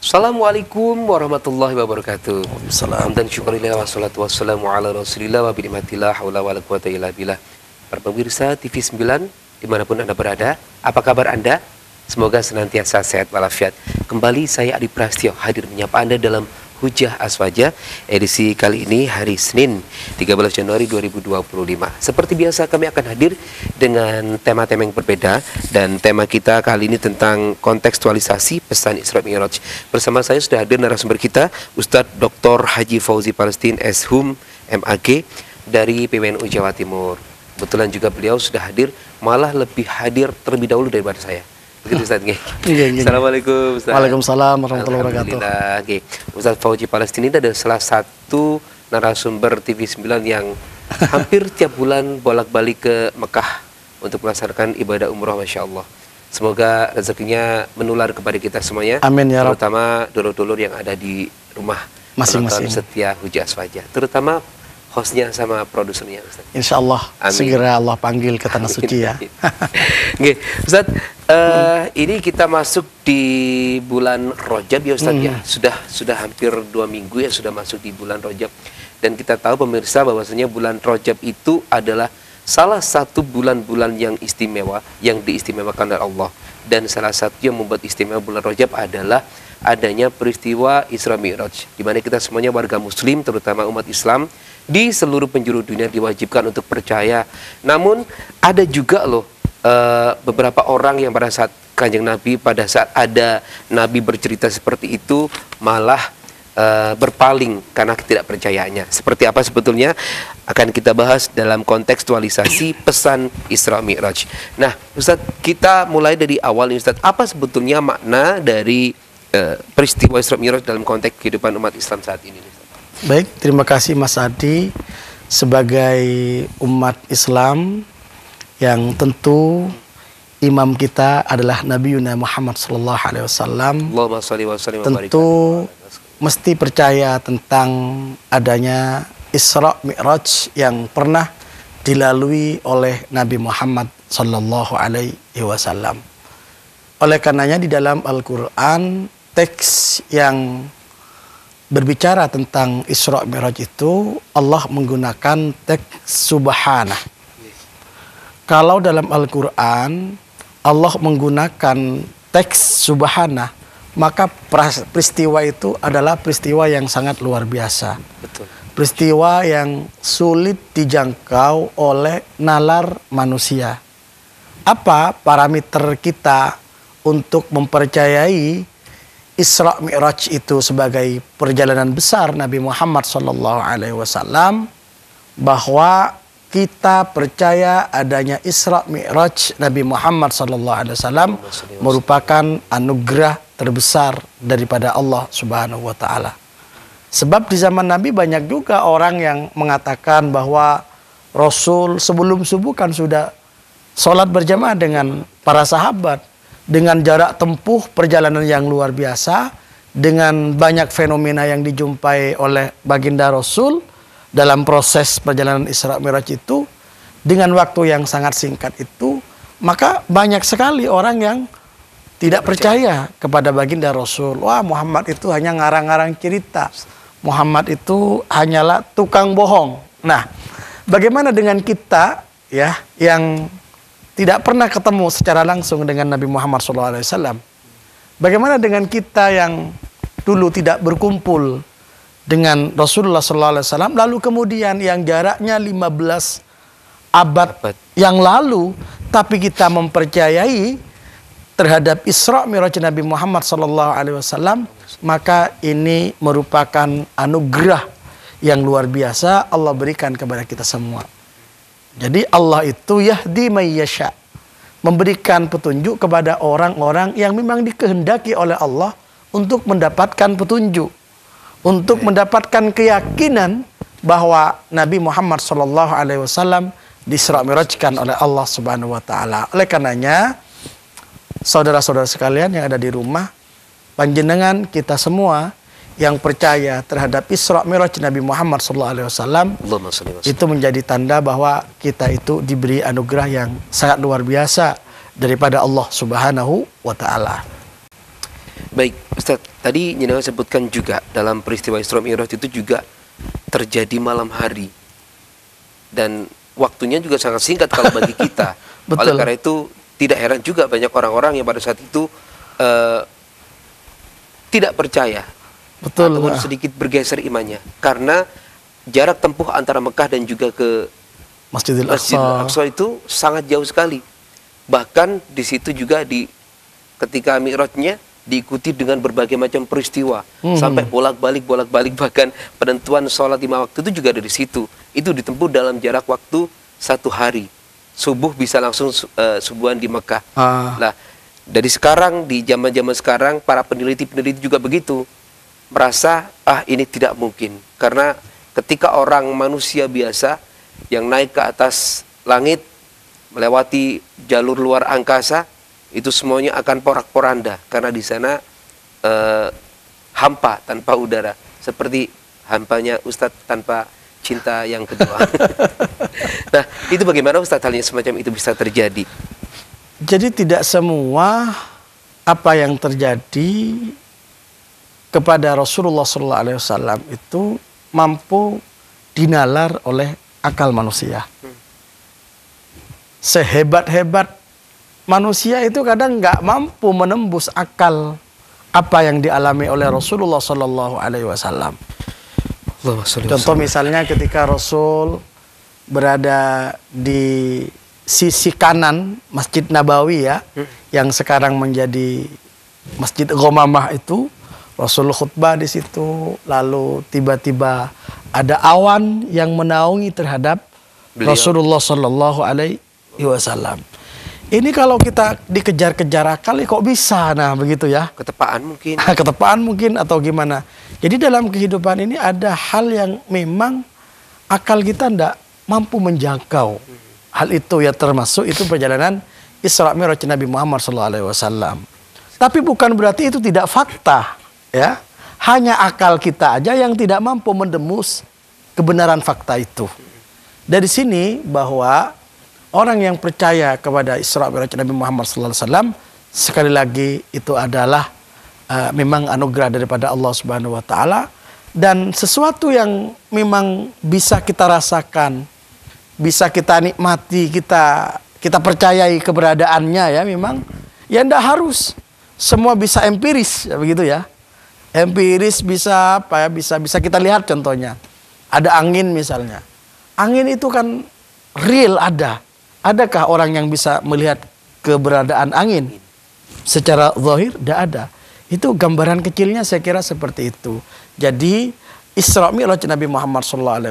Assalamualaikum warahmatullahi wabarakatuh. Salam. Hamdan syukurillah wassalatu wassalamu ala rasulillah wa binikmatillah hawla wa la quwata illa billah. Para pemirsa TV 9 dimanapun Anda berada, apa kabar Anda? Semoga senantiasa sehat walafiat. Kembali saya Adi Prastyo hadir menyapa Anda dalam Hujah Aswaja edisi kali ini hari Senin 13 Januari 2025. Seperti biasa kami akan hadir dengan tema-tema yang berbeda, dan tema kita kali ini tentang kontekstualisasi pesan Isra Mi'raj. Bersama saya sudah hadir narasumber kita Ustadz Dr. Haji Fauzi Palestine SHUM MAG dari PWNU Jawa Timur. Kebetulan juga beliau sudah hadir, malah lebih hadir terlebih dahulu daripada saya. Begitu Ustaz. Assalamualaikum Ustaz. Waalaikumsalam warahmatullahi wabarakatuh. Alhamdulillah. Ustaz Fauzi Palestine ini adalah salah satu narasumber TV 9 yang hampir tiap bulan bolak-balik ke Mekah untuk melaksanakan ibadah umroh, Masya Allah. Semoga rezekinya menular kepada kita semuanya. Amin ya Rabb. Terutama dulur-dulur yang ada di rumah Masing-masing. setia Hujah Aswaja, terutama hostnya sama produsernya Ustaz. Insya Allah segera Allah panggil ke tanah suci ya. Oke, Ustaz, ini kita masuk di bulan Rajab ya Ustaz ya. Sudah hampir 2 minggu ya sudah masuk di bulan Rajab. Dan kita tahu pemirsa bahwasanya bulan Rajab itu adalah salah satu bulan-bulan yang istimewa, yang diistimewakan oleh Allah. Dan salah satu yang membuat istimewa bulan Rajab adalah adanya peristiwa Isra Mi'raj, di mana kita semuanya warga muslim, terutama umat Islam di seluruh penjuru dunia diwajibkan untuk percaya. Namun ada juga loh beberapa orang yang pada saat Kanjeng Nabi, pada saat ada Nabi bercerita seperti itu, malah berpaling karena ketidakpercayaannya. Seperti apa sebetulnya akan kita bahas dalam kontekstualisasi pesan Isra Mi'raj. Nah Ustadz, kita mulai dari awal nih Ustadz, apa sebetulnya makna dari peristiwa Isra Mi'raj dalam konteks kehidupan umat Islam saat ini? Baik, terima kasih Mas Adi. Sebagai umat Islam yang tentu imam kita adalah Nabi Muhammad SAW, tentu mesti percaya tentang adanya Isra Mi'raj yang pernah dilalui oleh Nabi Muhammad SAW. Oleh karenanya di dalam Al-Quran, teks yang berbicara tentang Isra Mi'raj itu Allah menggunakan teks subhanah. Kalau dalam Al-Quran Allah menggunakan teks subhanah, maka peristiwa itu adalah peristiwa yang sangat luar biasa. Betul. Peristiwa yang sulit dijangkau oleh nalar manusia. Apa parameter kita untuk mempercayai Isra Mi'raj itu sebagai perjalanan besar Nabi Muhammad SAW, bahwa kita percaya adanya Isra Mi'raj Nabi Muhammad SAW merupakan anugerah terbesar daripada Allah Subhanahu wa Ta'ala. Sebab di zaman Nabi banyak juga orang yang mengatakan bahwa Rasul sebelum subuh kan sudah sholat berjamaah dengan para sahabat, dengan jarak tempuh perjalanan yang luar biasa, dengan banyak fenomena yang dijumpai oleh baginda Rasul dalam proses perjalanan Isra Mi'raj itu, dengan waktu yang sangat singkat itu, maka banyak sekali orang yang tidak percaya kepada baginda Rasul. Wah, Muhammad itu hanya ngarang-ngarang cerita, Muhammad itu hanyalah tukang bohong. Nah, bagaimana dengan kita ya yang tidak pernah ketemu secara langsung dengan Nabi Muhammad SAW? Bagaimana dengan kita yang dulu tidak berkumpul dengan Rasulullah SAW, lalu kemudian yang jaraknya 15 abad yang lalu, tapi kita mempercayai terhadap Isra Mi'raj Nabi Muhammad SAW, maka ini merupakan anugerah yang luar biasa Allah berikan kepada kita semua. Jadi Allah itu yahdi may yasha, memberikan petunjuk kepada orang-orang yang memang dikehendaki oleh Allah untuk mendapatkan petunjuk, untuk mendapatkan keyakinan bahwa Nabi Muhammad SAW Isra Mi'rajkan oleh Allah Subhanahu wa Ta'ala. Oleh karenanya, saudara-saudara sekalian yang ada di rumah, panjenengan kita semua yang percaya terhadap Isra Mi'raj Nabi Muhammad SAW, itu menjadi tanda bahwa kita itu diberi anugerah yang sangat luar biasa daripada Allah Subhanahu wa Ta'ala. Baik, Ustadz, tadi Nyenengan sebutkan juga dalam peristiwa Isra Mi'raj itu juga terjadi malam hari. Dan waktunya juga sangat singkat kalau bagi kita. Betul. Oleh karena itu tidak heran juga banyak orang-orang yang pada saat itu tidak percaya. Betul. Ataupun sedikit bergeser imannya. Karena jarak tempuh antara Mekah dan juga ke Masjidil Masjidil Aqsa. Aqsa itu sangat jauh sekali. Bahkan di situ juga ketika Mi'rajnya diikuti dengan berbagai macam peristiwa sampai bolak-balik bahkan penentuan sholat 5 waktu itu juga dari situ. Itu ditempuh dalam jarak waktu 1 hari. Subuh bisa langsung subuhan di Mekah. Nah, dari sekarang di zaman-zaman sekarang para peneliti-peneliti juga begitu merasa ini tidak mungkin karena ketika orang manusia biasa yang naik ke atas langit melewati jalur luar angkasa itu semuanya akan porak-poranda karena di sana hampa tanpa udara seperti hampanya Ustadz tanpa cinta yang kedua. Nah, itu bagaimana Ustadz halnya semacam itu bisa terjadi? Jadi tidak semua apa yang terjadi kepada Rasulullah SAW itu mampu dinalar oleh akal manusia. Sehebat-hebat manusia itu kadang nggak mampu menembus akal apa yang dialami oleh Rasulullah SAW. Contoh misalnya ketika Rasul berada di sisi kanan Masjid Nabawi ya, yang sekarang menjadi Masjid Ghamamah itu, Rasul khutbah di situ, lalu tiba-tiba ada awan yang menaungi terhadap Rasulullah SAW. Ini kalau kita dikejar-kejar akal, kok bisa? Nah, begitu ya. Ketepaan mungkin. Ketepaan mungkin atau gimana. Jadi dalam kehidupan ini ada hal yang memang akal kita tidak mampu menjangkau. Hal itu ya termasuk itu perjalanan Isra Mi'raj Nabi Muhammad SAW. Tapi bukan berarti itu tidak fakta. Ya, hanya akal kita aja yang tidak mampu mendemus kebenaran fakta itu. Dari sini bahwa orang yang percaya kepada Isra Mi'raj Nabi Muhammad SAW sekali lagi itu adalah memang anugerah daripada Allah Subhanahu Wa Taala dan sesuatu yang memang bisa kita rasakan, bisa kita nikmati, kita percayai keberadaannya ya memang ya ndak harus semua bisa empiris ya, begitu ya. Empiris bisa apa ya, bisa kita lihat contohnya. Ada angin misalnya. Angin itu kan real ada. Adakah orang yang bisa melihat keberadaan angin? Secara zahir tidak ada. Itu gambaran kecilnya saya kira seperti itu. Jadi Isra Mi'raj Nabi Muhammad SAW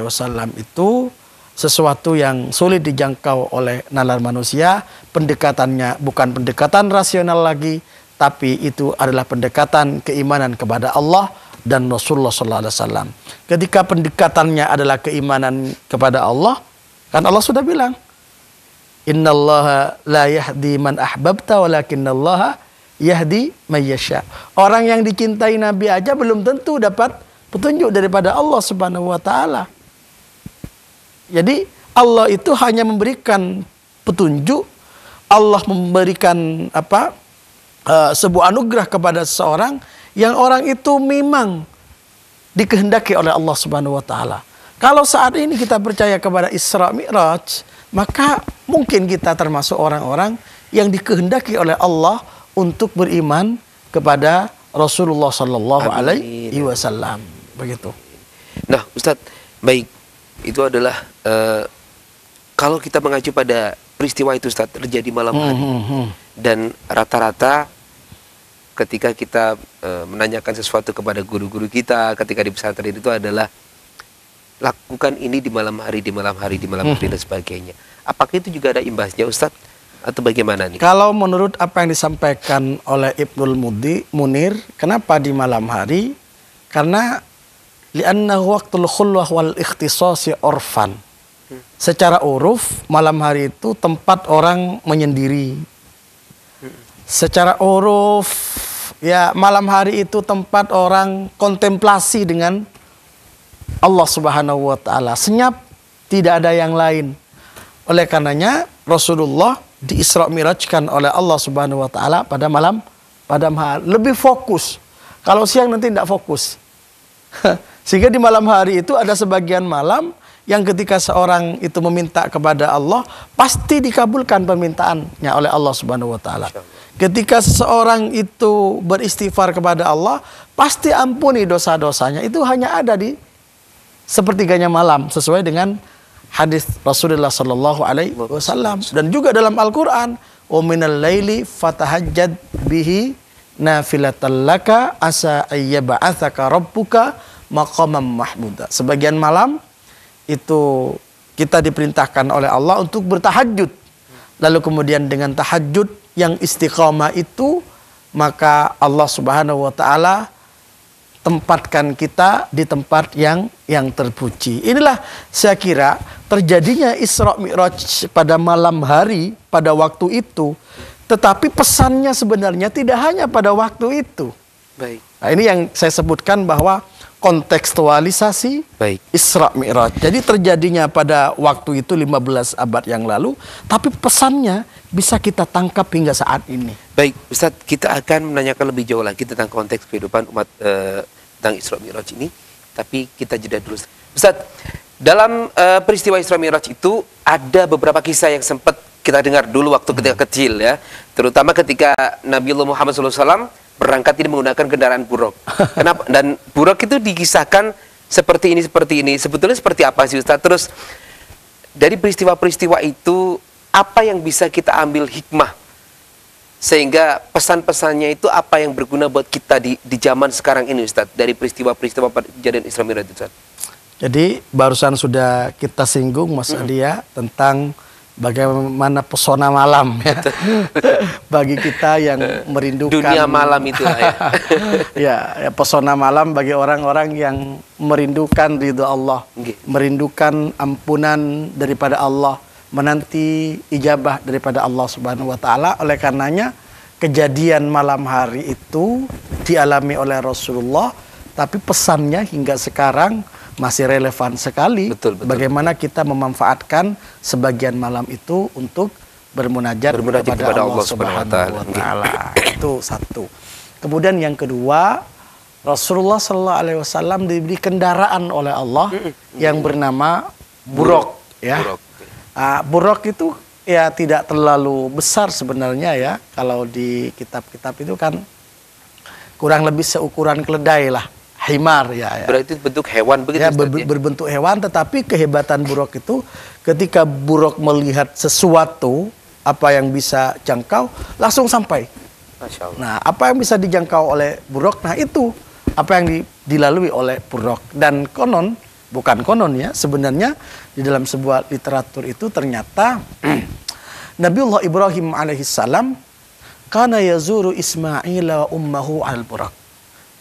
itu sesuatu yang sulit dijangkau oleh nalar manusia. Pendekatannya bukan pendekatan rasional lagi, tapi itu adalah pendekatan keimanan kepada Allah dan Rasulullah SAW. Ketika pendekatannya adalah keimanan kepada Allah, kan Allah sudah bilang, Innallaha la yahdi man ahbabta walakinallaha yahdi man yasha. Orang yang dicintai Nabi aja belum tentu dapat petunjuk daripada Allah Subhanahu wa taala. Jadi Allah itu hanya memberikan petunjuk, Allah memberikan sebuah anugerah kepada seseorang yang orang itu memang dikehendaki oleh Allah Subhanahu wa taala. Kalau saat ini kita percaya kepada Isra Mi'raj, maka mungkin kita termasuk orang-orang yang dikehendaki oleh Allah untuk beriman kepada Rasulullah sallallahu alaihi wasallam. Begitu. Nah, Ustadz, baik. Itu adalah kalau kita mengacu pada peristiwa itu Ustadz terjadi malam hari. Dan rata-rata ketika kita menanyakan sesuatu kepada guru-guru kita ketika di pesantren itu adalah lakukan ini di malam hari dan sebagainya. Apakah itu juga ada imbasnya Ustadz atau bagaimana nih? Kalau menurut apa yang disampaikan oleh Ibnul Munir, kenapa di malam hari? Karena li'annahu waqtul khulwah wal ikhtisasi orfan. Secara uruf malam hari itu tempat orang menyendiri. Secara uruf ya malam hari itu tempat orang kontemplasi dengan Allah Subhanahu wa taala. Senyap, tidak ada yang lain. Oleh karenanya Rasulullah di Isra Mi'rajkan oleh Allah Subhanahu wa taala pada malam pada malam lebih fokus. Kalau siang nanti tidak fokus. Sehingga di malam hari itu ada sebagian malam yang ketika seorang itu meminta kepada Allah, pasti dikabulkan permintaannya oleh Allah Subhanahu wa taala. Ketika seseorang itu beristighfar kepada Allah, pasti ampuni dosa-dosanya. Itu hanya ada di sepertiganya malam sesuai dengan hadis Rasulullah sallallahu alaihi wasallam, dan juga dalam Al-Qur'an, "Wa minal laili fatahajjad bihi nafilatan laka asa ayyab'atsaka rabbuka maqaman mahmuda." Sebagian malam itu kita diperintahkan oleh Allah untuk bertahajud. Lalu kemudian dengan tahajud yang istiqamah itu, maka Allah Subhanahu wa taala tempatkan kita di tempat yang terpuji. Inilah saya kira terjadinya Isra Mi'raj pada malam hari pada waktu itu, tetapi pesannya sebenarnya tidak hanya pada waktu itu. Baik. Nah, ini yang saya sebutkan bahwa kontekstualisasi Isra Mi'raj. Jadi terjadinya pada waktu itu 15 abad yang lalu, tapi pesannya bisa kita tangkap hingga saat ini. Baik, Ustadz, kita akan menanyakan lebih jauh lagi tentang konteks kehidupan umat tentang Isra Mi'raj ini, tapi kita jeda dulu. Ustadz, dalam peristiwa Isra Mi'raj itu ada beberapa kisah yang sempat kita dengar dulu waktu ketika kecil ya, terutama ketika Nabiullah Muhammad SAW berangkat ini menggunakan kendaraan buruk. Kenapa? Dan buruk itu dikisahkan seperti ini. Sebetulnya seperti apa sih Ustaz? Terus dari peristiwa-peristiwa itu apa yang bisa kita ambil hikmah sehingga pesan-pesannya itu apa yang berguna buat kita di zaman sekarang ini Ustaz, dari peristiwa-peristiwa kejadian Isra Mi'raj Ustaz? Jadi barusan sudah kita singgung Mas Adia tentang bagaimana pesona malam ya bagi kita yang merindukan dunia malam itu ya, pesona malam bagi orang-orang yang merindukan ridha Allah, merindukan ampunan daripada Allah, menanti ijabah daripada Allah Subhanahu wa taala. Oleh karenanya kejadian malam hari itu dialami oleh Rasulullah, tapi pesannya hingga sekarang masih relevan sekali. Betul. Bagaimana kita memanfaatkan sebagian malam itu untuk bermunajat kepada Allah Subhanahu wa taala. Itu satu. Kemudian yang kedua, Rasulullah sallallahu alaihi wasallam diberi kendaraan oleh Allah yang bernama buruk ya. Buruk itu ya tidak terlalu besar sebenarnya ya. Kalau di kitab-kitab itu kan kurang lebih seukuran keledai lah. Himar ya. Berarti bentuk hewan begitu ya, berbentuk hewan, tetapi kehebatan buruk itu ketika buruk melihat sesuatu apa yang bisa jangkau langsung sampai. Masya Allah. Nah, apa yang bisa dijangkau oleh buruk, nah itu apa yang dilalui oleh buruk. Dan bukan konon ya, sebenarnya di dalam sebuah literatur itu ternyata Nabiullah Ibrahim alaihissalam kana yazuru Ismail wa ummahu al-buraq.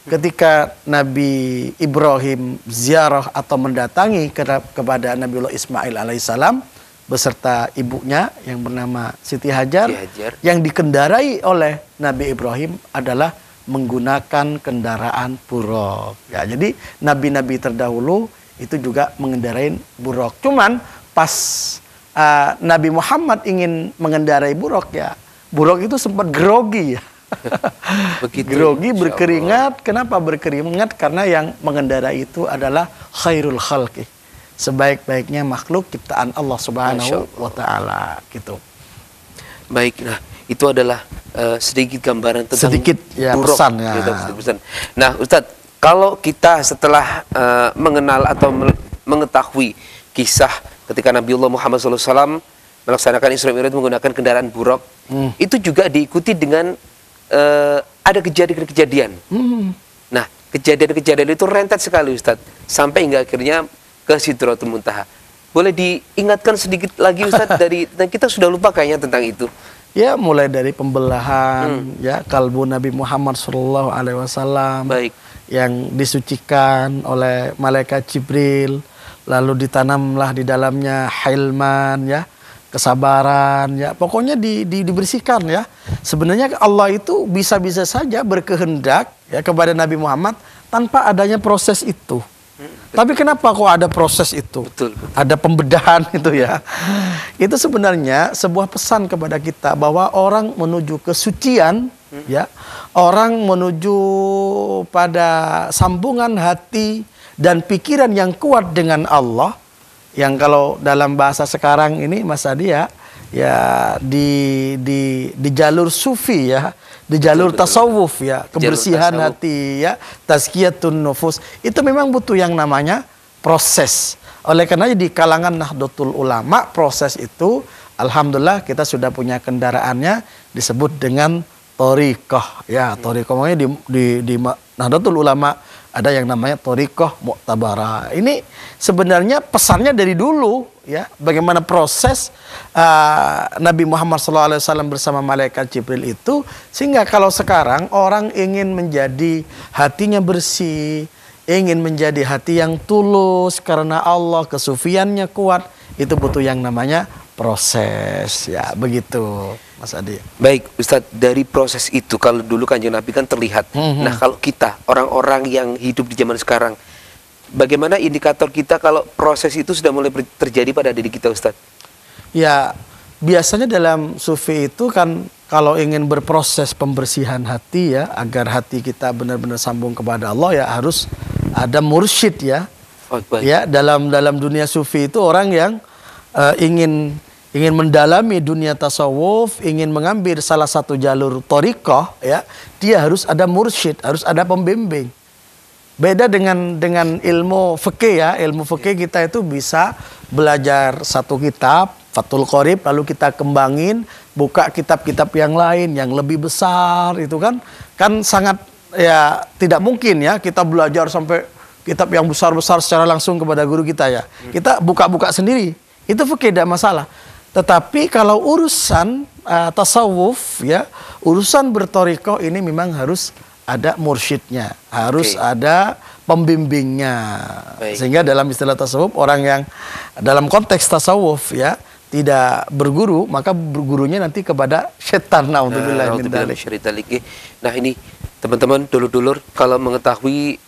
Ketika Nabi Ibrahim ziarah atau mendatangi kepada Nabiullah Ismail alaihissalam beserta ibunya yang bernama Siti Hajar, yang dikendarai oleh Nabi Ibrahim adalah menggunakan kendaraan buruk. Ya, jadi nabi-nabi terdahulu itu juga mengendarai buruk. Cuman pas Nabi Muhammad ingin mengendarai buruk ya, buruk itu sempat grogi ya. Grogi, berkeringat. Kenapa berkeringat? Karena yang mengendarai itu adalah khairul khalqi, sebaik-baiknya makhluk ciptaan Allah Subhanahu wa taala gitu. Baik, nah itu adalah sedikit gambaran tentang pesan ya. Nah, Ustadz, kalau kita setelah mengenal atau mengetahui kisah ketika Nabiullah Muhammad SAW melaksanakan Isra Mi'raj menggunakan kendaraan buruk, itu juga diikuti dengan ada kejadian-kejadian. Nah, kejadian-kejadian itu rentet sekali Ustadz, sampai hingga akhirnya ke Sidratul Muntaha. Boleh diingatkan sedikit lagi Ustadz dan kita sudah lupa kayaknya tentang itu. Ya, mulai dari pembelahan ya kalbu Nabi Muhammad SAW yang disucikan oleh malaikat Jibril, lalu ditanamlah di dalamnya hilman ya, kesabaran ya, pokoknya dibersihkan ya. Sebenarnya Allah itu bisa-bisa saja berkehendak ya kepada Nabi Muhammad tanpa adanya proses itu. Tapi kenapa kok ada proses itu? Betul. Ada pembedahan itu ya. Itu sebenarnya sebuah pesan kepada kita bahwa orang menuju kesucian ya. Orang menuju pada sambungan hati dan pikiran yang kuat dengan Allah, yang kalau dalam bahasa sekarang ini Mas Adi ya di jalur sufi ya, di jalur tasawuf ya, kebersihan hati ya, tazkiyatun nufus, itu memang butuh yang namanya proses. Oleh karena di kalangan Nahdlatul Ulama, proses itu alhamdulillah kita sudah punya kendaraannya, disebut dengan thariqah ya. Thariqah makanya di Nahdlatul Ulama ada yang namanya thariqah mu'tabarah. Ini sebenarnya pesannya dari dulu ya, bagaimana proses Nabi Muhammad SAW bersama malaikat Jibril itu, sehingga kalau sekarang orang ingin menjadi hatinya bersih, ingin menjadi hati yang tulus karena Allah, kesufiannya kuat, itu butuh yang namanya proses ya, begitu Mas Adi. Baik Ustadz, dari proses itu kalau dulu Kanjeng Nabi kan terlihat. Nah kalau kita orang-orang yang hidup di zaman sekarang, bagaimana indikator kita kalau proses itu sudah mulai terjadi pada diri kita Ustadz? Ya biasanya dalam sufi itu kan kalau ingin berproses pembersihan hati ya, agar hati kita benar-benar sambung kepada Allah ya, harus ada mursyid ya. Oh, baik. Ya dalam dunia sufi itu orang yang ingin mendalami dunia tasawuf, ingin mengambil salah satu jalur thariqah ya, dia harus ada mursyid, harus ada pembimbing. Beda dengan ilmu fikih ya. Ilmu fikih kita itu bisa belajar satu kitab Fathul Qorib, lalu kita kembangin, buka kitab-kitab yang lain yang lebih besar, itu kan sangat ya tidak mungkin ya kita belajar sampai kitab yang besar-besar secara langsung kepada guru kita ya. Kita buka-buka sendiri. Itu fikih tidak masalah. Tetapi kalau urusan tasawuf ya, urusan berthariqah ini memang harus ada mursyidnya, harus ada pembimbingnya. Baik. Sehingga dalam istilah tasawuf, orang yang dalam konteks tasawuf ya tidak berguru, maka bergurunya nanti kepada setan. Naudzubillah min dzalik. Nah ini teman-teman, dulur-dulur kalau mengetahui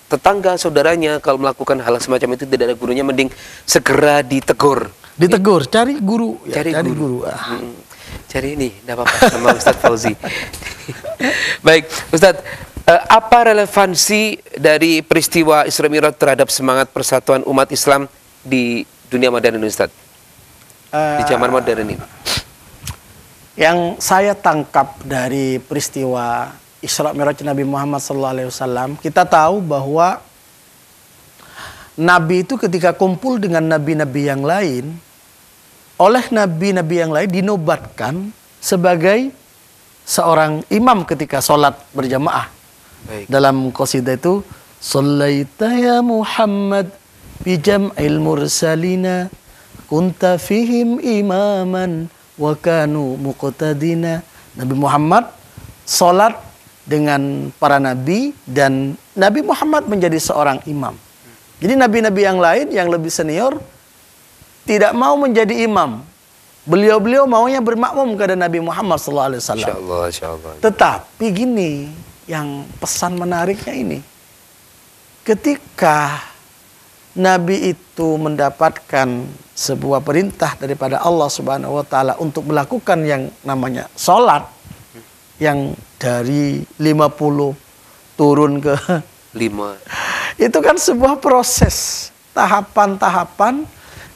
tetangga saudaranya kalau melakukan hal semacam itu tidak ada gurunya, mending segera ditegur. Cari guru. Ya, cari guru. Cari ini, tidak apa-apa, sama Ustadz Fauzi. Baik, Ustadz, apa relevansi dari peristiwa Isra Mi'raj terhadap semangat persatuan umat Islam di dunia modern ini, Ustadz? Di zaman modern ini. Yang saya tangkap dari peristiwa Isra Mi'raj Nabi Muhammad SAW, kita tahu bahwa Nabi itu ketika kumpul dengan nabi-nabi yang lain, oleh nabi-nabi yang lain dinobatkan sebagai seorang imam ketika sholat berjamaah. Baik. Dalam qasidah itu, Sallaita ya Muhammad bi jam'il mursalina kunta fihim imaman wa kanu muqtadina. Nabi Muhammad sholat dengan para nabi dan Nabi Muhammad menjadi seorang imam. Jadi nabi-nabi yang lain yang lebih senior tidak mau menjadi imam. Beliau-beliau maunya bermakmum kepada Nabi Muhammad SAW. Insyaallah. Tetapi gini, yang pesan menariknya ini. Ketika Nabi itu mendapatkan sebuah perintah daripada Allah Subhanahu wa taala untuk melakukan yang namanya sholat, yang dari 50 turun ke 5. Itu kan sebuah proses, tahapan-tahapan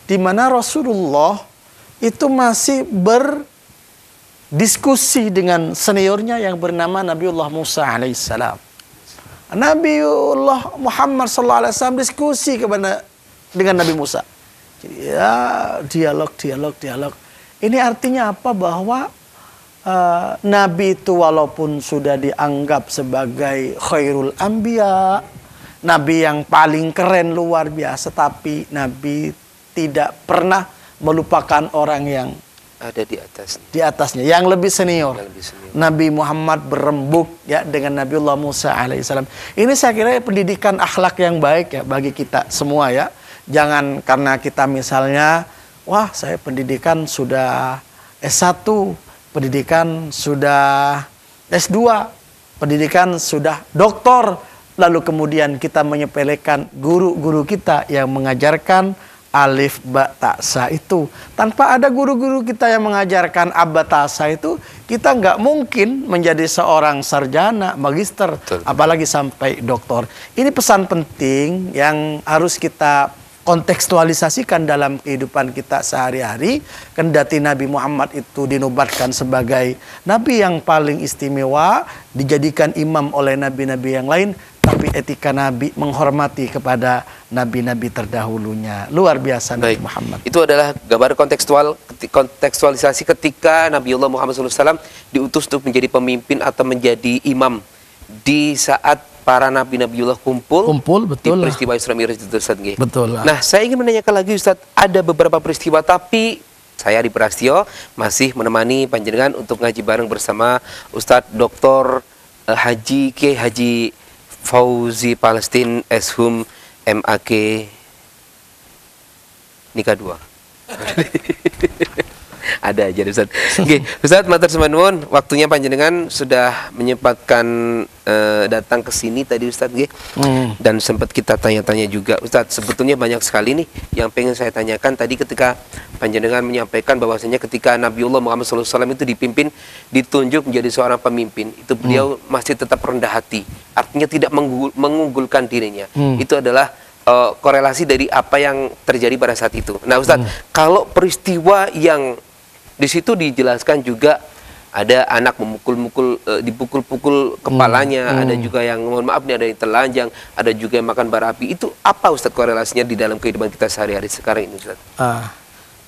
di mana Rasulullah itu masih berdiskusi dengan seniornya yang bernama Nabiullah Musa alaihissalam. Nabiullah Muhammad SAW diskusi dengan Nabi Musa. Jadi, ya, dialog. Ini artinya apa? Bahwa Nabi itu walaupun sudah dianggap sebagai khairul anbiya, Nabi yang paling keren, luar biasa, tapi Nabi tidak pernah melupakan orang yang ada di atasnya, yang lebih senior. Nabi Muhammad berembuk ya dengan Nabiullah Musa alaihissalam. Ini saya kira pendidikan akhlak yang baik ya bagi kita semua ya. Jangan karena kita misalnya, wah saya pendidikan sudah S1, pendidikan sudah S2, pendidikan sudah doktor, lalu kemudian kita menyepelekan guru-guru kita yang mengajarkan alif ba ta sa itu. Tanpa ada guru-guru kita yang mengajarkan abba ta sa itu, kita nggak mungkin menjadi seorang sarjana, magister, Betul. apalagi sampai doktor. Ini pesan penting yang harus kita kontekstualisasikan dalam kehidupan kita sehari-hari. Kendati Nabi Muhammad itu dinobatkan sebagai nabi yang paling istimewa, dijadikan imam oleh nabi-nabi yang lain, tapi etika Nabi menghormati kepada nabi-nabi terdahulunya. Luar biasa Nabi Muhammad. Itu adalah gambar kontekstualisasi ketika Nabiullah Muhammad SAW diutus untuk menjadi pemimpin atau menjadi imam di saat para nabi-nabiullah kumpul Betul di lah. peristiwa Isra Mi'raj itu, Ustaz. Betul lah. Nah, saya ingin menanyakan lagi, Ustaz, ada beberapa peristiwa, tapi saya Adi Prasetyo masih menemani panjenengan untuk ngaji bareng bersama Ustadz Dr. Haji K. Haji Fauzi Palestin Eshum MAK Nikah 2. Ada aja Ustaz. Oke, Ustaz matur nuwun, waktunya panjenengan sudah menyempatkan datang ke sini tadi Ustaz nggih. Dan sempat kita tanya-tanya juga Ustaz, sebetulnya banyak sekali nih yang pengen saya tanyakan tadi ketika panjenengan menyampaikan bahwasanya ketika Nabiullah Muhammad SAW itu dipimpin, ditunjuk menjadi seorang pemimpin, itu beliau masih tetap rendah hati. Artinya tidak mengunggulkan dirinya. Itu adalah korelasi dari apa yang terjadi pada saat itu. Nah Ustaz, kalau peristiwa yang di situ dijelaskan juga ada anak memukul-mukul, dipukul-pukul kepalanya, ada juga yang mohon maaf nih ada yang telanjang, ada juga yang makan bara api. Itu apa Ustaz korelasinya di dalam kehidupan kita sehari-hari sekarang ini Ustaz?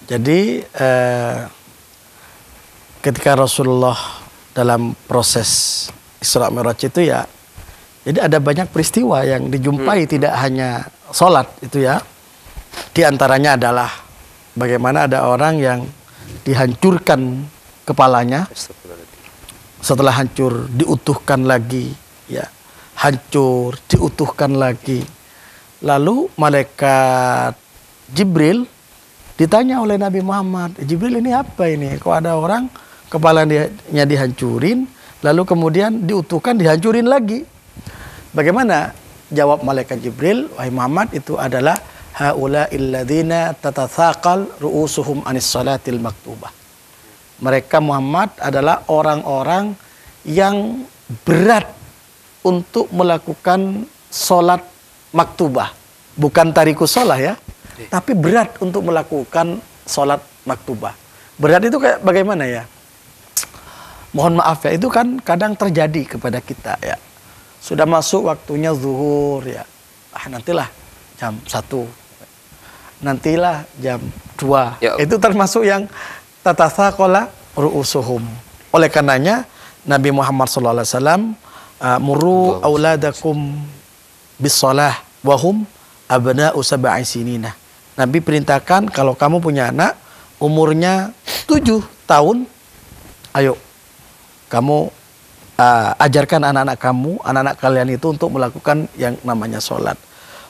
Jadi ketika Rasulullah dalam proses Isra Mi'raj itu ya, jadi ada banyak peristiwa yang dijumpai, tidak hanya sholat itu ya. Di antaranya adalah bagaimana ada orang yang dihancurkan kepalanya, setelah hancur diutuhkan lagi, ya, hancur diutuhkan lagi. Lalu malaikat Jibril ditanya oleh Nabi Muhammad, Jibril ini apa ini? Kok ada orang kepalanya dihancurin, lalu kemudian diutuhkan, dihancurin lagi. Bagaimana jawab malaikat Jibril? Wahai Muhammad, itu adalah haula'il ladzina tatathaqal ru'usuhum anis salatil maktubah. Mereka Muhammad adalah orang-orang yang berat untuk melakukan sholat maktubah. Bukan tarikus sholat ya, tapi berat untuk melakukan sholat maktubah. Berat itu kayak bagaimana ya? Mohon maaf ya, itu kan kadang terjadi kepada kita ya. Sudah masuk waktunya zuhur ya. Nantilah jam 1. Nantilah jam 2. Ya. Itu termasuk yang tatathaqala ru'usuhum. Oleh karenanya Nabi Muhammad SAW muru auladakum bis-shalah wa hum abna'u sab'i sinina. Nabi perintahkan kalau kamu punya anak umurnya 7 tahun, ayo kamu ajarkan anak-anak kamu, anak-anak kalian itu untuk melakukan yang namanya sholat.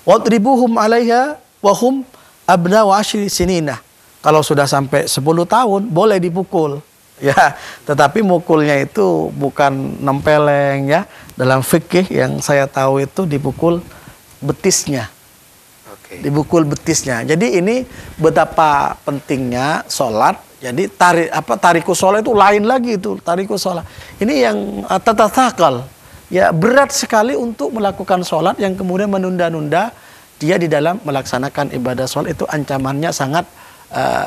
Wadribuhum 'alaiha wa hum abna'u 'ashri sinina. Kalau sudah sampai 10 tahun boleh dipukul. Ya, tetapi mukulnya itu bukan nempeleng ya. Dalam fikih yang saya tahu itu dipukul betisnya. Dipukul betisnya. Jadi ini betapa pentingnya sholat. Jadi tarikus sholat itu lain lagi itu tarikus sholat. Ini yang tatathaqal. Ya, berat sekali untuk melakukan sholat yang kemudian menunda-nunda dia di dalam melaksanakan ibadah sholat, itu ancamannya sangat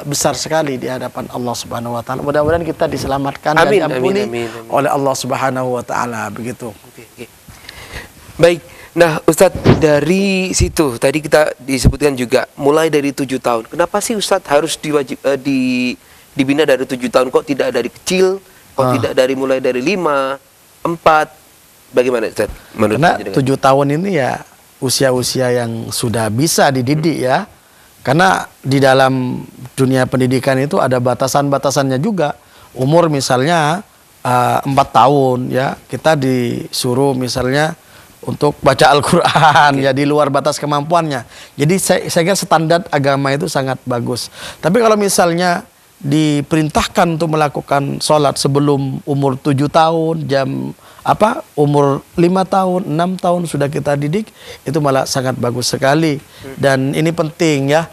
besar sekali di hadapan Allah Subhanahu wa taala. Mudah-mudahan kita diselamatkan dan diampuni oleh Allah Subhanahu wa taala, begitu. Baik. Nah, Ustadz, dari situ tadi kita disebutkan juga mulai dari 7 tahun. Kenapa sih Ustadz harus dibina dari 7 tahun? Kok tidak dari kecil? Kok tidak mulai dari 5, 4? Bagaimana Ustadz? Karena 7 tahun ini ya usia-usia yang sudah bisa dididik ya. Karena di dalam dunia pendidikan itu ada batasan-batasannya juga. Umur misalnya 4 tahun ya, kita disuruh misalnya untuk baca Al-Quran ya di luar batas kemampuannya. Jadi saya kira standar agama itu sangat bagus. Tapi kalau misalnya diperintahkan untuk melakukan sholat sebelum umur 7 tahun, umur 5 tahun, 6 tahun sudah kita didik, itu malah sangat bagus sekali. Dan ini penting ya,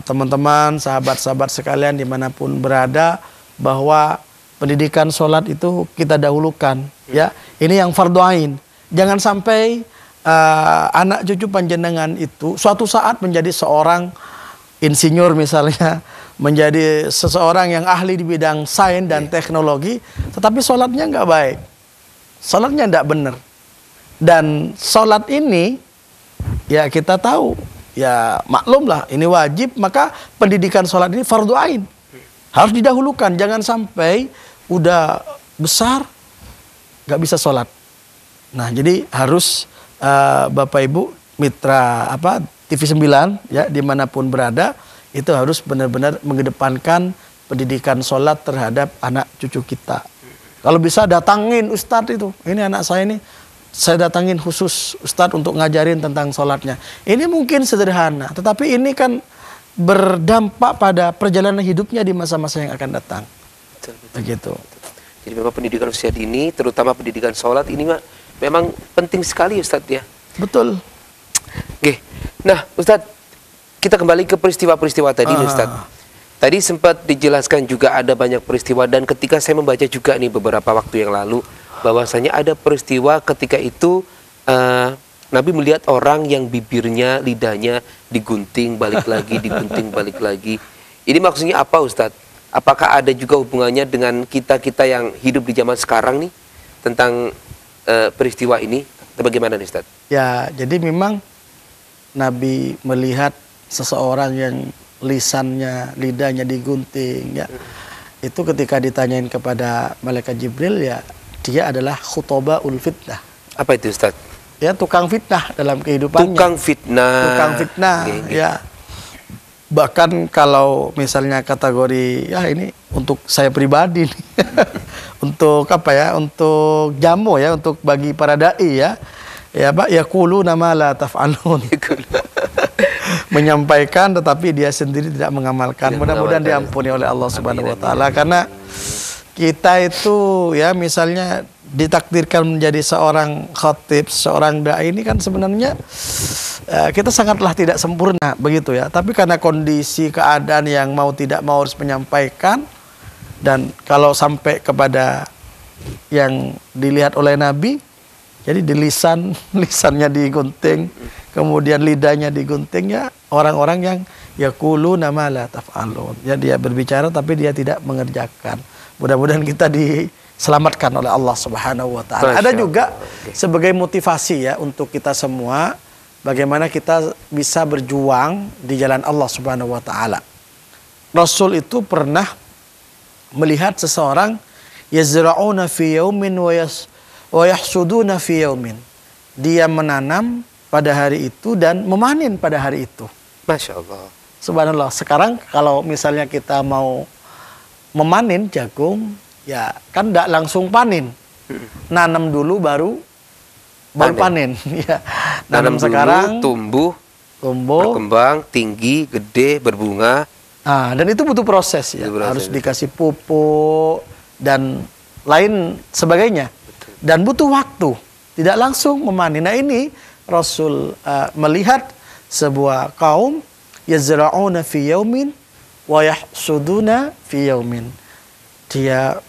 teman-teman, sahabat-sahabat sekalian dimanapun berada, bahwa pendidikan sholat itu kita dahulukan. Ya, ini yang fardu ain. Jangan sampai anak cucu panjenengan itu suatu saat menjadi seorang insinyur misalnya, menjadi seseorang yang ahli di bidang sains dan teknologi, tetapi sholatnya nggak baik, sholatnya nggak benar. Dan sholat ini, ya kita tahu, ya maklum lah, ini wajib, maka pendidikan sholat ini fardu ain, harus didahulukan. Jangan sampai udah besar nggak bisa sholat. Nah, jadi harus Bapak Ibu mitra TV 9 ya dimanapun berada, itu harus benar-benar mengedepankan pendidikan sholat terhadap anak cucu kita. Kalau bisa datangin ustadz itu, ini anak saya ini, saya datangin khusus ustadz untuk ngajarin tentang sholatnya. Ini mungkin sederhana, tetapi ini kan berdampak pada perjalanan hidupnya di masa-masa yang akan datang. Begitu. Jadi memang pendidikan usia dini, terutama pendidikan sholat ini memang penting sekali Ustadz ya. Betul. Oke. Nah Ustadz, kita kembali ke peristiwa-peristiwa tadi Ustadz. Tadi sempat dijelaskan juga ada banyak peristiwa, dan ketika saya membaca juga nih beberapa waktu yang lalu, bahwasanya ada peristiwa ketika itu Nabi melihat orang yang bibirnya, lidahnya digunting balik lagi, digunting balik lagi. Ini maksudnya apa Ustadz? Apakah ada juga hubungannya dengan kita-kita yang hidup di zaman sekarang nih tentang peristiwa ini? Bagaimana nih Ustadz? Ya, jadi memang Nabi melihat seseorang yang lisannya, lidahnya digunting ya. Itu ketika ditanyain kepada malaikat Jibril, ya dia adalah khutoba'ul fitnah. Apa itu Ustadz? Ya, tukang fitnah dalam kehidupannya. Tukang fitnah. Tukang fitnah, ya. Bahkan kalau misalnya kategori, ya ini untuk saya pribadi nih. Untuk apa ya? Untuk jamu ya, untuk bagi para dai ya. Ya, Pak, yaquluna ma la taf'alun. Menyampaikan tetapi dia sendiri tidak mengamalkan. Mudah-mudahan diampuni oleh Allah Subhanahu wa taala, karena kita itu ya misalnya ditakdirkan menjadi seorang khatib, seorang dai, ini kan sebenarnya kita sangatlah tidak sempurna begitu ya. Tapi karena kondisi keadaan yang mau tidak mau harus menyampaikan, dan kalau sampai kepada yang dilihat oleh Nabi, jadi di lisannya digunting, kemudian lidahnya digunting, ya orang-orang yang yaquluna ma la taf'alun. Ya, dia berbicara tapi dia tidak mengerjakan. Mudah-mudahan kita diselamatkan oleh Allah Subhanahu wa taala. Ada juga sebagai motivasi ya untuk kita semua, bagaimana kita bisa berjuang di jalan Allah Subhanahu wa taala. Rasul itu pernah melihat seseorang yazra'una fi yaumin wa yahsuduna fi yaumin. Dia menanam pada hari itu dan memanen pada hari itu. Masya Allah. Subhanallah. Sekarang kalau misalnya kita mau memanen jagung, ya kan tidak langsung panen. Nanam dulu baru panen. Ya. Nanam sekarang tumbuh, berkembang, tinggi, gede, berbunga. Nah, dan itu butuh proses ya. Harus dikasih pupuk dan lain sebagainya. Betul. Dan butuh waktu. Tidak langsung memanen. Nah, ini Rasul melihat sebuah kaum yazra'una fi yaumin wa yahsuduna fi yaumin. Dia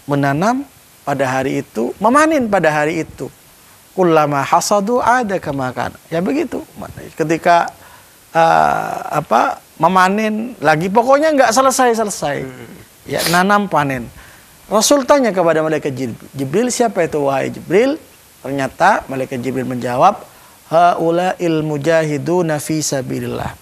menanam pada hari itu, memanen pada hari itu. Kullama hasadu ada kama kana. Ya begitu. Ketika memanen lagi, pokoknya nggak selesai. Ya, nanam panen. Rasul tanya kepada malaikat Jibril, siapa itu wahai Jibril? Ternyata malaikat Jibril menjawab, haula'il mujahiduna fi sabilillah.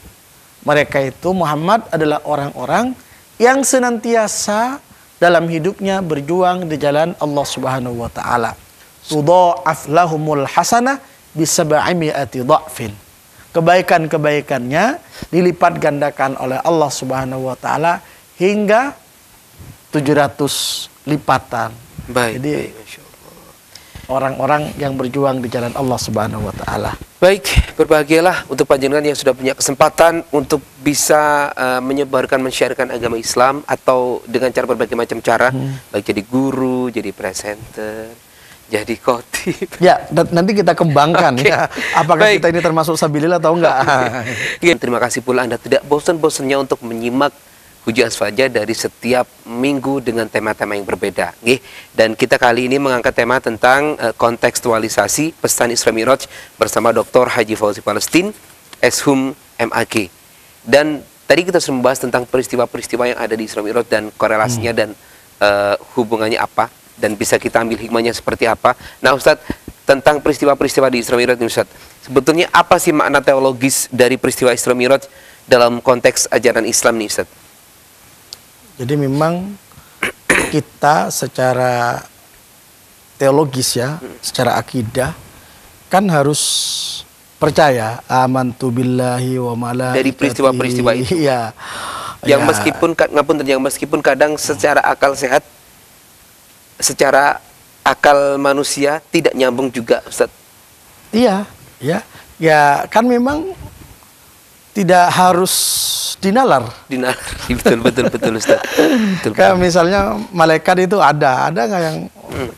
Mereka itu Muhammad adalah orang-orang yang senantiasa dalam hidupnya berjuang di jalan Allah Subhanahu wa taala. Tudha'af lahumul hasanah bisab'imi'ati dha'fin. Kebaikan-kebaikannya dilipat gandakan oleh Allah Subhanahu wa taala hingga 700 lipatan. Baik. Jadi orang-orang yang berjuang di jalan Allah Subhanahu wa taala. Baik, berbahagialah untuk panjenengan yang sudah punya kesempatan untuk bisa menyebarkan, men-sharekan agama Islam, atau dengan cara berbagai macam cara, baik jadi guru, jadi presenter, jadi khotib. Ya, nanti kita kembangkan Oke. ya. Apakah Baik. kita ini termasuk sabilillah atau enggak? Terima kasih pula Anda tidak bosan-bosannya untuk menyimak Hujah Asfaja dari setiap minggu dengan tema-tema yang berbeda. Nggih. Dan kita kali ini mengangkat tema tentang kontekstualisasi pesan Isra Mi'raj bersama Dr. Haji Fauzi Palestin, Eshum MAG. Dan tadi kita sudah membahas tentang peristiwa-peristiwa yang ada di Isra Mi'raj dan korelasinya dan hubungannya apa, dan bisa kita ambil hikmahnya seperti apa. Nah Ustadz, tentang peristiwa-peristiwa di Isra Mi'raj, Ustadz, sebetulnya apa sih makna teologis dari peristiwa Isra Mi'raj dalam konteks ajaran Islam nih Ustadz? Jadi memang kita secara teologis ya, secara akidah kan harus percaya amantu billahi wa malaikatihi. Dari peristiwa-peristiwa itu. Iya. Yang Ya. meskipun kadang secara akal sehat, secara akal manusia tidak nyambung juga, Ustadz. Iya, ya. Ya, kan memang tidak harus dinalar. Dinar. betul Ustadz. Betul. Kayak misalnya malaikat itu ada nggak yang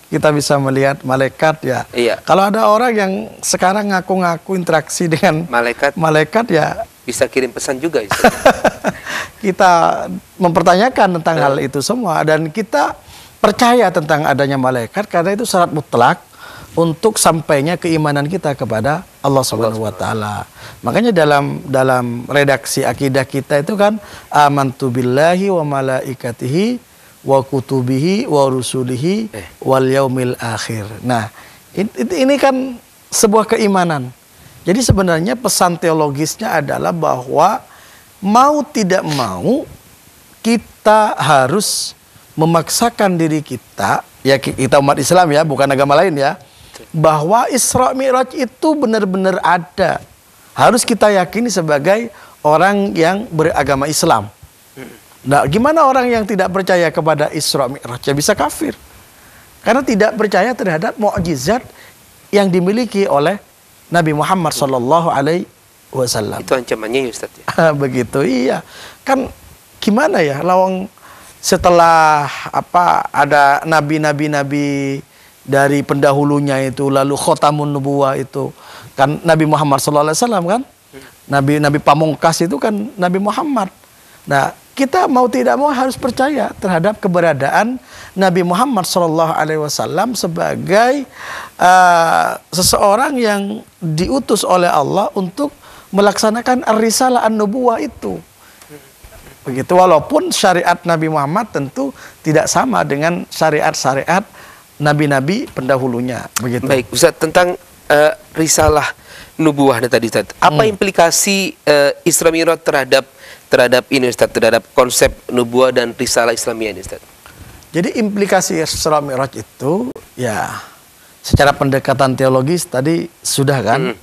kita bisa melihat malaikat ya? Iya. Kalau ada orang yang sekarang ngaku-ngaku interaksi dengan malaikat ya Bisa kirim pesan juga, Ustadz. kita mempertanyakan tentang hal itu semua, dan kita percaya tentang adanya malaikat karena itu syarat mutlak untuk sampainya keimanan kita kepada Allah Subhanahu wa taala. Makanya dalam redaksi akidah kita itu kan amantu billahi wa malaikatihi wa kutubihi wa rusulihi wal yaumil akhir. Nah, ini kan sebuah keimanan. Jadi sebenarnya pesan teologisnya adalah bahwa mau tidak mau kita harus memaksakan diri kita, ya kita umat Islam ya, bukan agama lain ya, bahwa Isra Mi'raj itu benar-benar ada. Harus kita yakini sebagai orang yang beragama Islam. Nah, gimana orang yang tidak percaya kepada Isra Mi'raj? Ya bisa kafir. Karena tidak percaya terhadap mukjizat yang dimiliki oleh Nabi Muhammad sallallahu alaihi wasallam. Itu ancamannya ya, Ustadz ya. Begitu, iya. Kan gimana ya, lawang setelah ada nabi-nabi dari pendahulunya itu, lalu khotamun nubuwah itu kan Nabi Muhammad SAW kan, nabi pamungkas itu kan Nabi Muhammad. Nah, kita mau tidak mau harus percaya terhadap keberadaan Nabi Muhammad SAW sebagai seseorang yang diutus oleh Allah untuk melaksanakan ar-risalah an-nubuwah itu. Begitu, walaupun syariat Nabi Muhammad tentu tidak sama dengan syariat-syariat nabi-nabi pendahulunya. Begitu. Baik, Ustaz, tentang risalah nubuwah tadi, Ustaz. Apa implikasi Isra Mi'raj terhadap ini, Ustaz, terhadap konsep nubuwah dan risalah Islamiyah ini, Ustaz? Jadi implikasi Isra Mi'raj itu ya secara pendekatan teologis tadi sudah kan.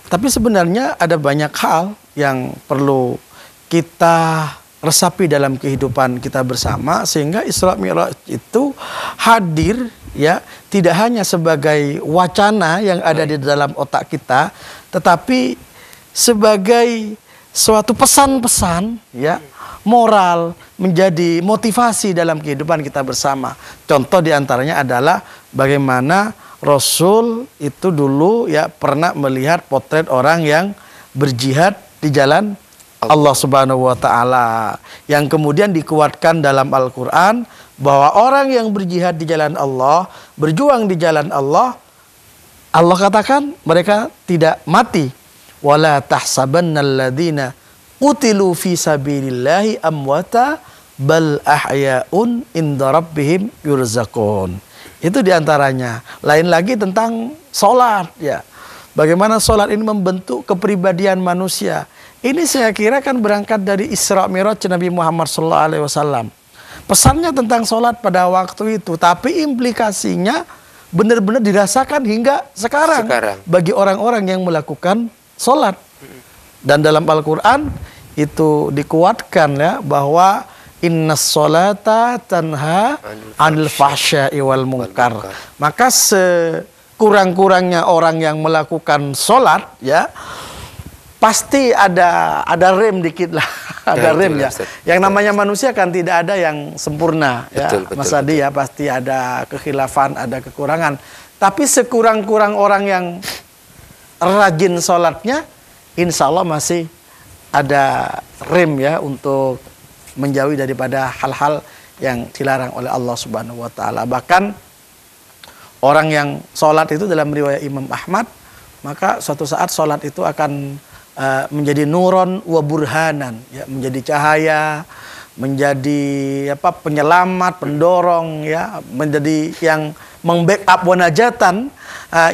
Tapi sebenarnya ada banyak hal yang perlu kita resapi dalam kehidupan kita bersama, sehingga Isra Mi'raj itu hadir ya tidak hanya sebagai wacana yang ada di dalam otak kita, tetapi sebagai suatu pesan-pesan ya moral, menjadi motivasi dalam kehidupan kita bersama. Contoh diantaranya adalah bagaimana Rasul itu dulu ya pernah melihat potret orang yang berjihad di jalan Allah Subhanahu wa taala, yang kemudian dikuatkan dalam Al-Qur'an bahwa orang yang berjihad di jalan Allah, berjuang di jalan Allah, Allah katakan mereka tidak mati. Wala tahsabannalladzina qutilu fi sabilillahi amwata bal ahya'un inda rabbihim yurzaqun. Itu diantaranya. Lain lagi tentang sholat ya. Bagaimana sholat ini membentuk kepribadian manusia. Ini saya kira kan berangkat dari Isra Mi'raj Nabi Muhammad SAW. Pesannya tentang sholat pada waktu itu, tapi implikasinya benar-benar dirasakan hingga sekarang bagi orang-orang yang melakukan sholat. Dan dalam Al-Quran itu dikuatkan ya bahwa innas sholata tanha anil fahsya'i wal munkar. Maka sekurang-kurangnya orang yang melakukan sholat ya pasti ada rem dikit lah, ada rem ya. Yang namanya manusia kan tidak ada yang sempurna ya, Mas Adi ya, pasti ada kekhilafan, ada kekurangan. Tapi sekurang-kurang orang yang rajin sholatnya, insya Allah masih ada rem ya untuk menjauhi daripada hal-hal yang dilarang oleh Allah Subhanahu wa taala. Bahkan orang yang sholat itu dalam riwayat Imam Ahmad, maka suatu saat sholat itu akan menjadi nuron wa burhanan, ya, menjadi cahaya, menjadi penyelamat, pendorong, ya, menjadi yang membackup wanajatan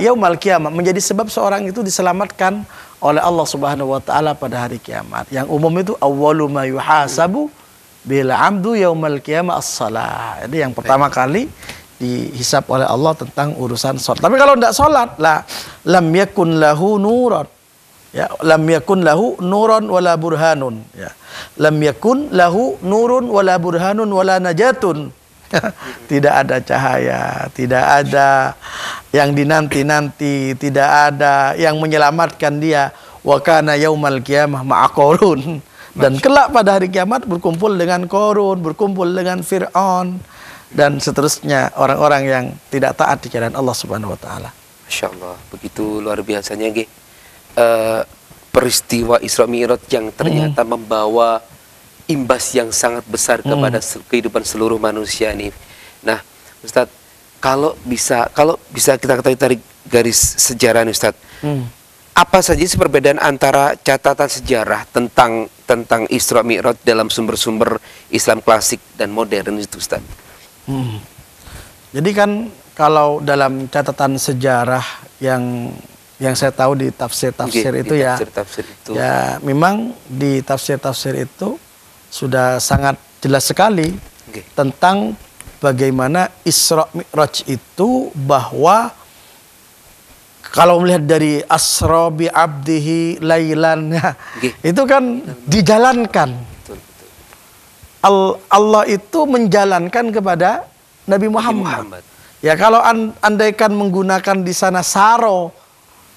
yaumal qiyamah, menjadi sebab seorang itu diselamatkan oleh Allah Subhanahu wa taala pada hari kiamat. Yang umum itu awwalu ma yuhasabu bil 'abdu yaumal qiyamah as-shalah. Jadi yang pertama kali dihisab oleh Allah tentang urusan sholat. Tapi kalau tidak sholat, lam yakun lahu nuran. Ya, lam yakun lahu nuron wala burhanun. Ya. Lam yakun lahu nurun wala burhanun wala najatun. Tidak ada cahaya, tidak ada yang dinanti-nanti, tidak ada yang menyelamatkan dia. Wa kana yaumal qiyamah ma'a Qarun. Dan kelak pada hari kiamat berkumpul dengan Qarun, berkumpul dengan Fir'aun, dan seterusnya orang-orang yang tidak taat di jalan Allah Subhanahu wa taala. Masya Allah, begitu luar biasanya Ge. Peristiwa Isra Mi'raj yang ternyata membawa imbas yang sangat besar kepada kehidupan seluruh manusia ini. Nah, Ustadz, kalau bisa kita tarik garis sejarah nih, Ustadz. Apa saja sih perbedaan antara catatan sejarah tentang Isra Mi'raj dalam sumber-sumber Islam klasik dan modern itu, Ustadz? Jadi kan kalau dalam catatan sejarah yang saya tahu di tafsir-tafsir itu, ya, ya memang di tafsir-tafsir itu sudah sangat jelas sekali tentang bagaimana Isra Mi'raj itu, bahwa kalau melihat dari asra bi abdihi lailan, itu kan dijalankan. Allah itu menjalankan kepada Nabi Muhammad. Ya, kalau andaikan menggunakan di sana saro,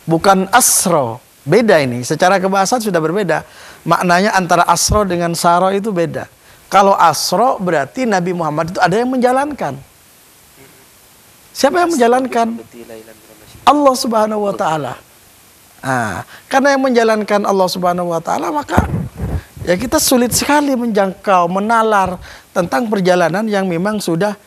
bukan asro, beda ini. Secara kebahasaan sudah berbeda. Maknanya antara asro dengan saro itu beda. Kalau asro berarti Nabi Muhammad itu ada yang menjalankan. Siapa yang menjalankan? Allah Subhanahu wa taala. Nah, karena yang menjalankan Allah Subhanahu wa taala, maka ya kita sulit sekali menjangkau, menalar tentang perjalanan yang memang sudah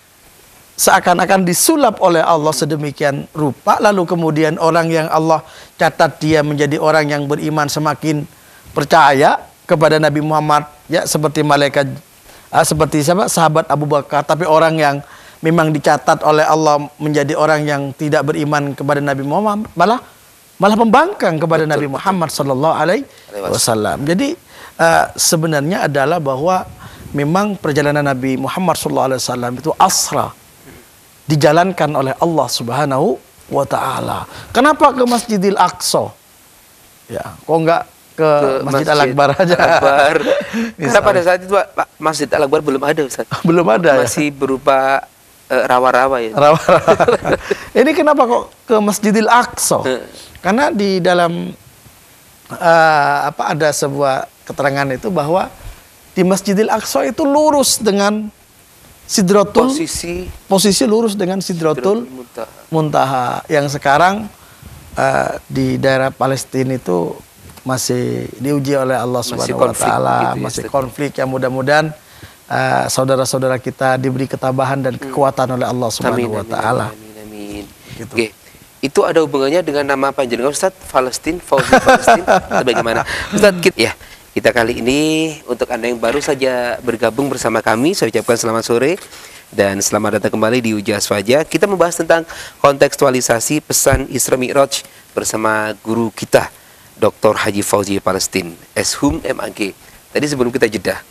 seakan-akan disulap oleh Allah sedemikian rupa, lalu kemudian orang yang Allah catat dia menjadi orang yang beriman semakin percaya kepada Nabi Muhammad, ya, seperti malaikat, seperti sahabat Abu Bakar. Tapi orang yang memang dicatat oleh Allah menjadi orang yang tidak beriman kepada Nabi Muhammad, malah membangkang kepada Nabi Muhammad sallallahu alaihi wasallam. Jadi sebenarnya adalah bahwa memang perjalanan Nabi Muhammad sallallahu alaihi wasallam itu asra, dijalankan oleh Allah Subhanahu wa taala. Kenapa ke Masjidil Aqsa? Ya, kok enggak ke Masjid Al-Akbar aja? Al-Akbar. Karena pada saat itu Masjid Al-Akbar belum ada, Ustaz. Belum ada. Masih berupa rawa-rawa ya. Rawa-rawa. Ini kenapa kok ke Masjidil Aqsa? Karena di dalam ada sebuah keterangan itu bahwa di Masjidil Aqsa itu lurus dengan Sidratul, posisi lurus dengan Sidratul Muntaha, yang sekarang di daerah Palestina itu masih diuji oleh Allah Subhanahu wa taala, masih konflik, yang mudah-mudahan saudara-saudara kita diberi ketabahan dan kekuatan oleh Allah Subhanahu wa taala. Amin. Gitu. Oke. Itu ada hubungannya dengan nama panjenengan Ustaz, Palestina, Fauzi Palestina, atau bagaimana? Ustaz, kita kali ini untuk Anda yang baru saja bergabung bersama kami, saya ucapkan selamat sore dan selamat datang kembali di Ujas Faja. Kita membahas tentang kontekstualisasi pesan Isra Mi'raj bersama guru kita, Dr. Haji Fauzi Palestina, Eshum MAG. Tadi sebelum kita jeda,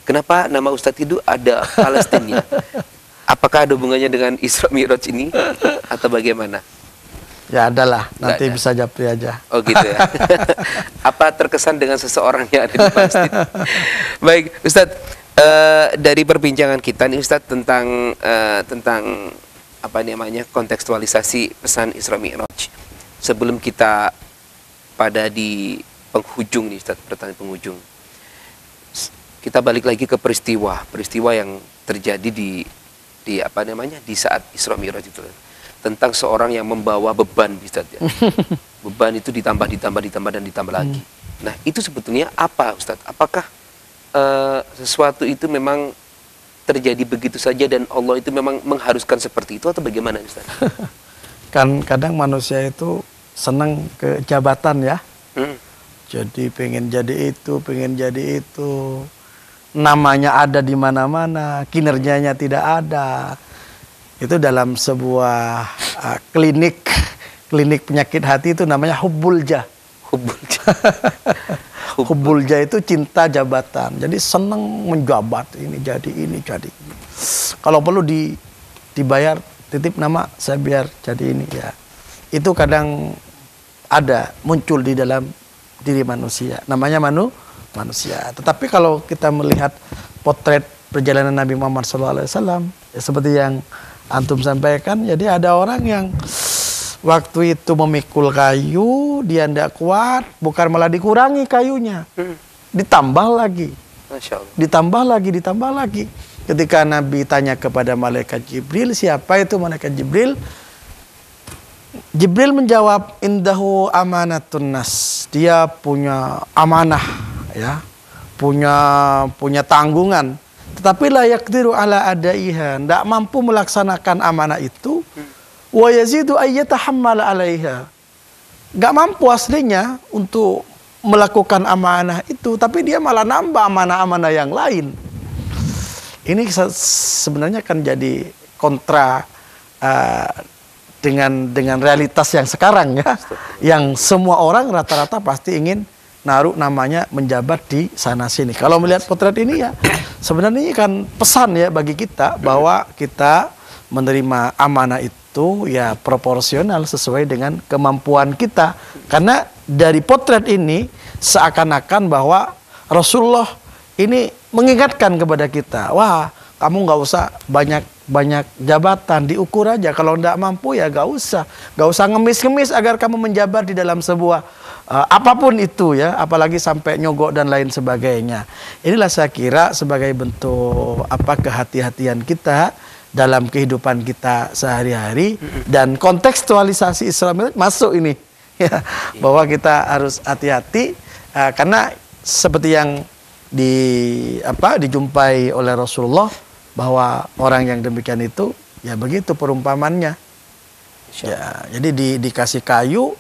kenapa nama Ustadz itu ada Palestina? Apakah ada hubungannya dengan Isra Mi'raj ini atau bagaimana? Ya adalah, nanti ada. Bisa japri aja. Oh gitu ya. Apa terkesan dengan seseorang yang ada di Palestina? Baik, Ustadz, dari perbincangan kita nih Ustadz tentang apa namanya kontekstualisasi pesan Isra Mi'raj. Sebelum kita pada di penghujung nih Ustadz, pertanyaan penghujung, kita balik lagi ke peristiwa yang terjadi di apa namanya di saat Isra Mi'raj itu. tentang seorang yang membawa beban, Ustaz ya. Beban itu ditambah dan ditambah lagi. Nah, itu sebetulnya apa, Ustaz? Apakah sesuatu itu memang terjadi begitu saja dan Allah itu memang mengharuskan seperti itu atau bagaimana, Ustaz? Kan kadang manusia itu senang ke jabatan ya. Jadi pengen jadi itu, namanya ada di mana-mana, kinerjanya tidak ada. Itu dalam sebuah klinik penyakit hati itu namanya hubbulja. Hubbulja itu cinta jabatan. Jadi senang menjabat, ini jadi. Kalau perlu dibayar, titip nama saya biar jadi ini ya. Itu kadang ada muncul di dalam diri manusia. Namanya manusia. Tetapi kalau kita melihat potret perjalanan Nabi Muhammad SAW, ya seperti yang antum sampaikan, jadi ada orang yang waktu itu memikul kayu, dia tidak kuat, bukan malah dikurangi kayunya, ditambah lagi, Masya Allah. ditambah lagi. Ketika Nabi tanya kepada malaikat Jibril, siapa itu malaikat Jibril? Jibril menjawab, indahu amanatun nas. Dia punya amanah, ya, punya tanggungan. Tetapi la yaqdiru ala adaiha, tidak mampu melaksanakan amanah itu. Wa yazidu ayyatahammala alaiha. Enggak mampu aslinya untuk melakukan amanah itu, tapi dia malah nambah amanah-amanah yang lain. Ini sebenarnya kan jadi kontra dengan realitas yang sekarang ya. Yang semua orang rata-rata pasti ingin naruh namanya menjabat di sana sini. Kalau melihat potret ini ya, sebenarnya ini kan pesan ya bagi kita bahwa kita menerima amanah itu ya proporsional sesuai dengan kemampuan kita. Karena dari potret ini seakan-akan bahwa Rasulullah ini mengingatkan kepada kita, wah kamu nggak usah banyak jabatan, diukur aja. Kalau tidak mampu ya nggak usah ngemis-ngemis agar kamu menjabat di dalam sebuah apapun itu ya, apalagi sampai nyogok dan lain sebagainya. Inilah saya kira sebagai bentuk kehati-hatian kita dalam kehidupan kita sehari-hari, dan kontekstualisasi Islam masuk ini ya, bahwa kita harus hati-hati karena seperti yang dijumpai oleh Rasulullah, bahwa orang yang demikian itu ya begitu perumpamannya ya. Jadi dikasih kayu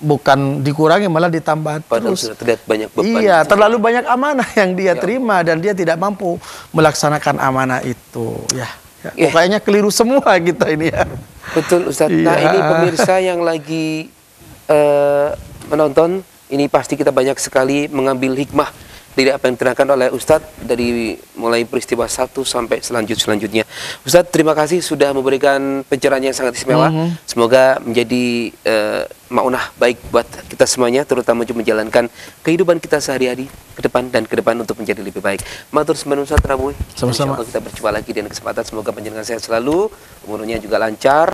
bukan dikurangi malah ditambah terus. Terlihat banyak beban. Iya, terlalu banyak amanah yang dia terima dan dia tidak mampu melaksanakan amanah itu ya. Pokoknya keliru semua kita ini ya. Betul, Ustaz. Nah, ini pemirsa yang lagi menonton, ini pasti kita banyak sekali mengambil hikmah dari apa yang diterangkan oleh Ustadz, dari mulai peristiwa 1 sampai selanjutnya. Ustadz, terima kasih sudah memberikan pencerahan yang sangat istimewa. Semoga menjadi maunah baik buat kita semuanya, terutama untuk menjalankan kehidupan kita sehari-hari ke depan untuk menjadi lebih baik. Matur sembah Ustadz Rabuy. Sama-sama. Kita berjumpa lagi di kesempatan. Semoga panjenengan sehat selalu, umurnya juga lancar.